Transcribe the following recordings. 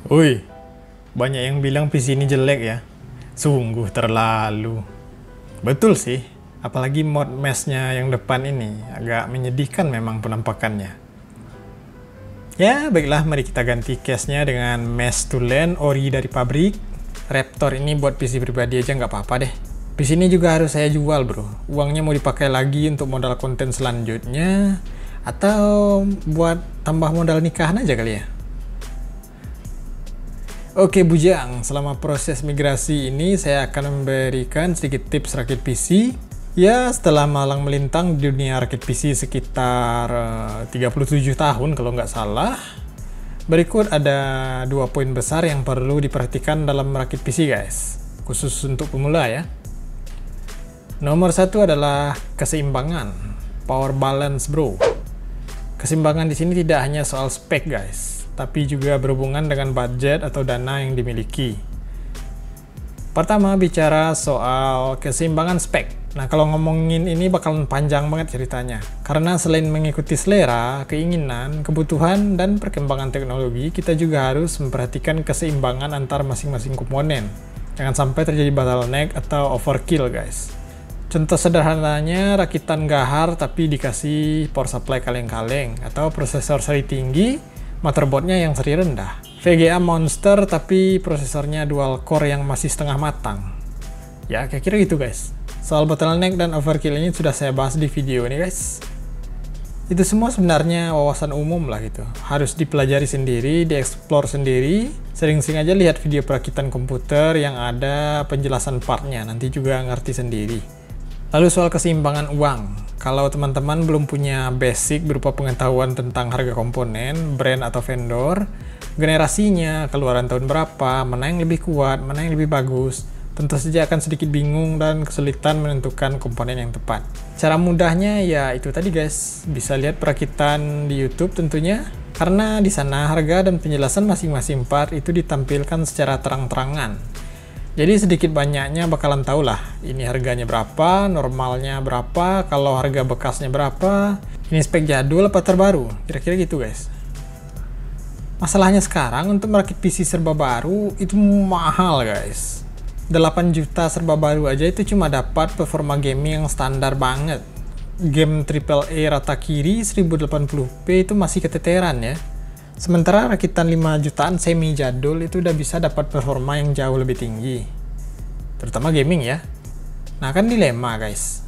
Woi, banyak yang bilang PC ini jelek ya. Sungguh terlalu. Betul sih, apalagi mod mesh-nya yang depan ini agak menyedihkan memang penampakannya. Ya, baiklah, mari kita ganti case-nya dengan mesh to LAN ori dari pabrik. Raptor ini buat PC pribadi aja nggak apa-apa deh. PC ini juga harus saya jual bro. Uangnya mau dipakai lagi untuk modal konten selanjutnya, atau buat tambah modal nikahan aja kali ya. Oke Bujang, selama proses migrasi ini saya akan memberikan sedikit tips rakit PC. Ya, setelah malang melintang di dunia rakit PC sekitar 37 tahun kalau nggak salah. Berikut ada 2 poin besar yang perlu diperhatikan dalam merakit PC guys, khusus untuk pemula ya. Nomor 1 adalah keseimbangan, power balance bro. Keseimbangan di sini tidak hanya soal spek guys, tapi juga berhubungan dengan budget atau dana yang dimiliki. Pertama, bicara soal keseimbangan spek. Nah, kalau ngomongin ini bakalan panjang banget ceritanya. Karena selain mengikuti selera, keinginan, kebutuhan, dan perkembangan teknologi, kita juga harus memperhatikan keseimbangan antar masing-masing komponen. Jangan sampai terjadi bottleneck atau overkill, guys. Contoh sederhananya, rakitan gahar tapi dikasih power supply kaleng-kaleng, atau prosesor seri tinggi, motherboardnya yang seri rendah. VGA monster tapi prosesornya dual core yang masih setengah matang. Ya, kira-kira gitu guys. Soal bottleneck dan overkill ini sudah saya bahas di video ini guys. Itu semua sebenarnya wawasan umum lah gitu. Harus dipelajari sendiri, dieksplor sendiri. Sering-sering aja lihat video perakitan komputer yang ada penjelasan partnya, nanti juga ngerti sendiri. Lalu soal keseimbangan uang. Kalau teman-teman belum punya basic berupa pengetahuan tentang harga komponen, brand atau vendor, generasinya, keluaran tahun berapa, mana yang lebih kuat, mana yang lebih bagus, tentu saja akan sedikit bingung dan kesulitan menentukan komponen yang tepat. Cara mudahnya ya itu tadi guys, bisa lihat perakitan di YouTube tentunya, karena di sana harga dan penjelasan masing-masing part itu ditampilkan secara terang-terangan. Jadi sedikit banyaknya bakalan tahu lah, ini harganya berapa, normalnya berapa, kalau harga bekasnya berapa, ini spek jadul apa terbaru, kira-kira gitu guys. Masalahnya sekarang untuk merakit PC serba baru itu mahal guys. 8 juta serba baru aja itu cuma dapat performa gaming yang standar banget. Game AAA rata kiri 1080p itu masih keteteran ya. Sementara rakitan 5 jutaan semi jadul itu udah bisa dapat performa yang jauh lebih tinggi. Terutama gaming ya. Nah kan dilema guys.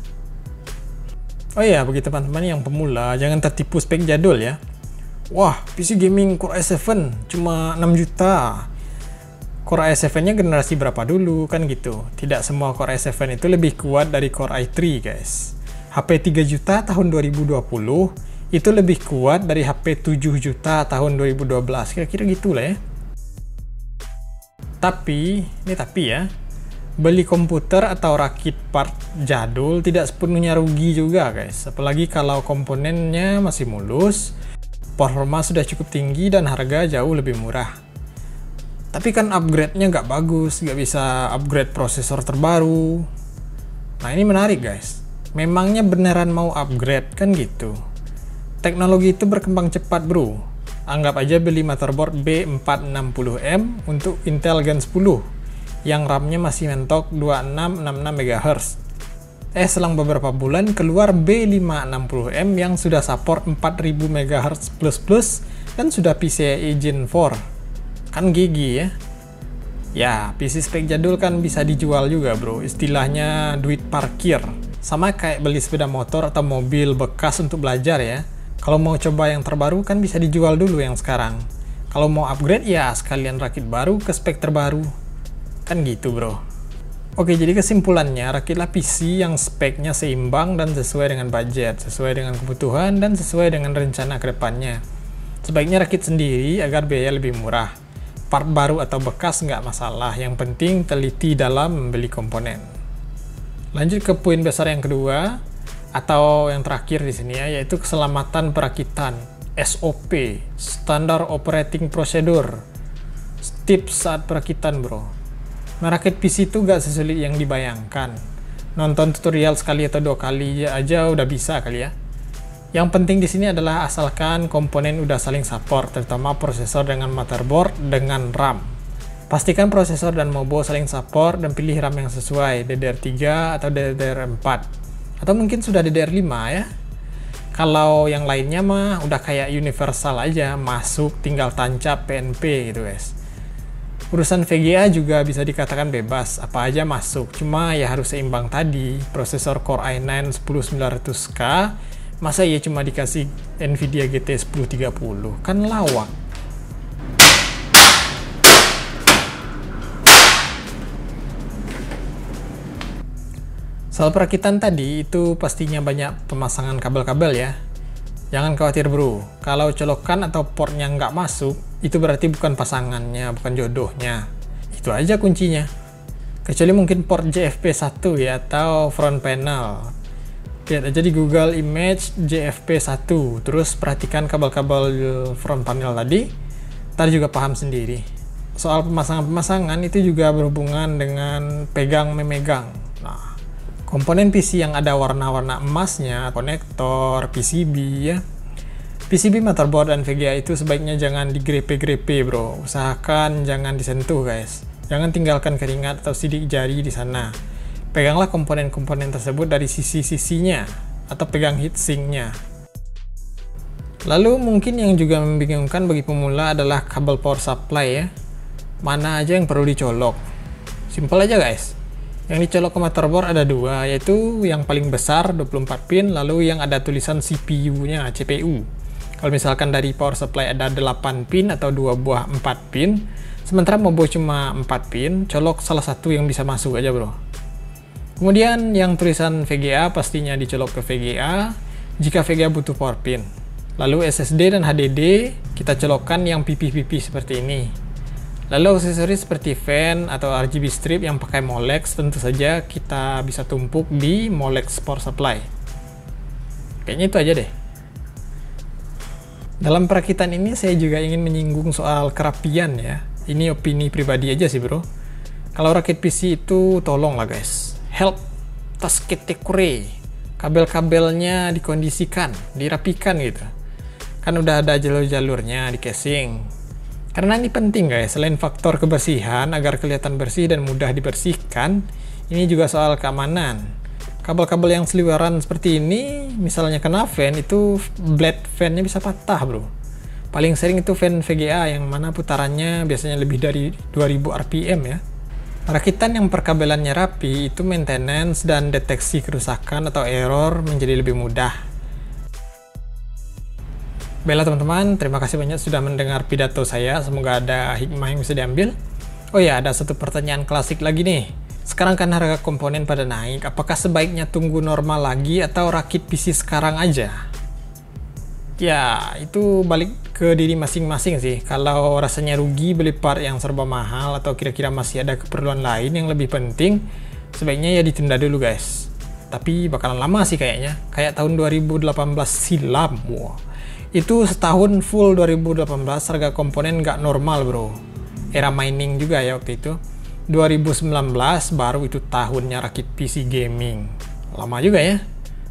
Oh iya, bagi teman-teman yang pemula jangan tertipu spek jadul ya. Wah, PC gaming Core i7 cuma 6 juta. Core i7-nya generasi berapa dulu kan gitu. Tidak semua Core i7 itu lebih kuat dari Core i3 guys. HP 3 juta tahun 2020 itu lebih kuat dari HP 7 juta tahun 2012, kira-kira gitu lah ya. Tapi ya, beli komputer atau rakit part jadul tidak sepenuhnya rugi juga guys. Apalagi kalau komponennya masih mulus, performa sudah cukup tinggi dan harga jauh lebih murah. Tapi kan upgrade-nya nggak bagus, nggak bisa upgrade prosesor terbaru. Nah ini menarik guys, memangnya beneran mau upgrade kan gitu. Teknologi itu berkembang cepat bro. Anggap aja beli motherboard B460M untuk Intel Gen 10 yang RAM-nya masih mentok 2666 MHz. Selang beberapa bulan keluar B560M yang sudah support 4000 MHz++ dan sudah PCIe Gen 4. Kan gigi ya. Ya, PC spek jadul kan bisa dijual juga bro. Istilahnya duit parkir. Sama kayak beli sepeda motor atau mobil bekas untuk belajar ya. Kalau mau coba yang terbaru kan bisa dijual dulu yang sekarang. Kalau mau upgrade ya sekalian rakit baru ke spek terbaru. Kan gitu bro. Oke, jadi kesimpulannya rakitlah PC yang speknya seimbang dan sesuai dengan budget, sesuai dengan kebutuhan dan sesuai dengan rencana kedepannya. Sebaiknya rakit sendiri agar biaya lebih murah. Part baru atau bekas nggak masalah, yang penting teliti dalam membeli komponen. Lanjut ke poin besar yang kedua, atau yang terakhir di sini ya, yaitu keselamatan perakitan, SOP, Standard Operating Procedure, tips saat perakitan bro. Merakit PC itu gak sesulit yang dibayangkan. Nonton tutorial sekali atau 2 kali aja udah bisa kali ya. Yang penting di sini adalah asalkan komponen udah saling support, terutama prosesor dengan motherboard dengan RAM. Pastikan prosesor dan motherboard saling support dan pilih RAM yang sesuai, DDR3 atau DDR4. Atau mungkin sudah DDR5 ya. Kalau yang lainnya mah udah kayak universal aja, masuk tinggal tancap PNP gitu guys. Urusan VGA juga bisa dikatakan bebas, apa aja masuk. Cuma ya harus seimbang tadi, prosesor Core i9 10900K, masa ya cuma dikasih Nvidia GT 1030, kan lawak. Soal perakitan tadi, itu pastinya banyak pemasangan kabel-kabel ya. Jangan khawatir bro, kalau colokan atau portnya nggak masuk, itu berarti bukan pasangannya, bukan jodohnya. Itu aja kuncinya. Kecuali mungkin port JFP1 ya, atau front panel. Lihat aja di Google Image JFP1, terus perhatikan kabel-kabel front panel tadi, ntar juga paham sendiri. Soal pemasangan-pemasangan itu juga berhubungan dengan pegang-memegang. Nah, komponen PC yang ada warna-warna emasnya, konektor, PCB ya. PCB, motherboard, dan VGA itu sebaiknya jangan digrepe-grepe bro. Usahakan jangan disentuh guys. Jangan tinggalkan keringat atau sidik jari di sana. Peganglah komponen-komponen tersebut dari sisi-sisinya atau pegang heatsinknya. Lalu mungkin yang juga membingungkan bagi pemula adalah kabel power supply ya. Mana aja yang perlu dicolok? Simpel aja guys. Yang dicolok ke motherboard ada dua, yaitu yang paling besar 24 pin, lalu yang ada tulisan CPU-nya, CPU. Kalau misalkan dari power supply ada 8 pin atau 2 buah 4 pin, sementara motherboard cuma 4 pin, colok salah satu yang bisa masuk aja bro. Kemudian yang tulisan VGA pastinya dicolok ke VGA, jika VGA butuh power pin. Lalu SSD dan HDD kita colokkan yang pipi-pipi seperti ini. Lalu aksesoris seperti fan atau RGB strip yang pakai Molex tentu saja kita bisa tumpuk di Molex power supply. Kayaknya itu aja deh. Dalam perakitan ini saya juga ingin menyinggung soal kerapian ya. Ini opini pribadi aja sih bro. Kalau rakit PC itu tolong lah guys. Help tasketekure. Kabel-kabelnya dikondisikan, dirapikan gitu. Kan udah ada jalur-jalurnya di casing. Karena ini penting guys, selain faktor kebersihan agar kelihatan bersih dan mudah dibersihkan, ini juga soal keamanan. Kabel-kabel yang seliweran seperti ini, misalnya kena fan, itu blade fan-nya bisa patah bro. Paling sering itu fan VGA yang mana putarannya biasanya lebih dari 2000 RPM ya. Rakitan yang perkabelannya rapi, itu maintenance dan deteksi kerusakan atau error menjadi lebih mudah. Baiklah teman-teman, terima kasih banyak sudah mendengar pidato saya. Semoga ada hikmah yang bisa diambil. Oh ya, ada satu pertanyaan klasik lagi nih. Sekarang kan harga komponen pada naik, apakah sebaiknya tunggu normal lagi atau rakit PC sekarang aja? Ya, itu balik ke diri masing-masing sih. Kalau rasanya rugi beli part yang serba mahal atau kira-kira masih ada keperluan lain yang lebih penting, sebaiknya ya ditunda dulu guys. Tapi bakalan lama sih kayaknya. Kayak tahun 2018 silam. Wow. Itu setahun full 2018 harga komponen nggak normal bro. Era mining juga ya waktu itu. 2019 baru itu tahunnya rakit PC gaming. Lama juga ya.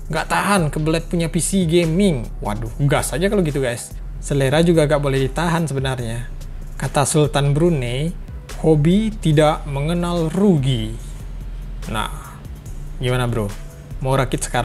Nggak tahan kebelet punya PC gaming. Waduh, gas aja kalau gitu guys. Selera juga nggak boleh ditahan sebenarnya. Kata Sultan Brunei, hobi tidak mengenal rugi. Nah, gimana bro? Mau rakit sekarang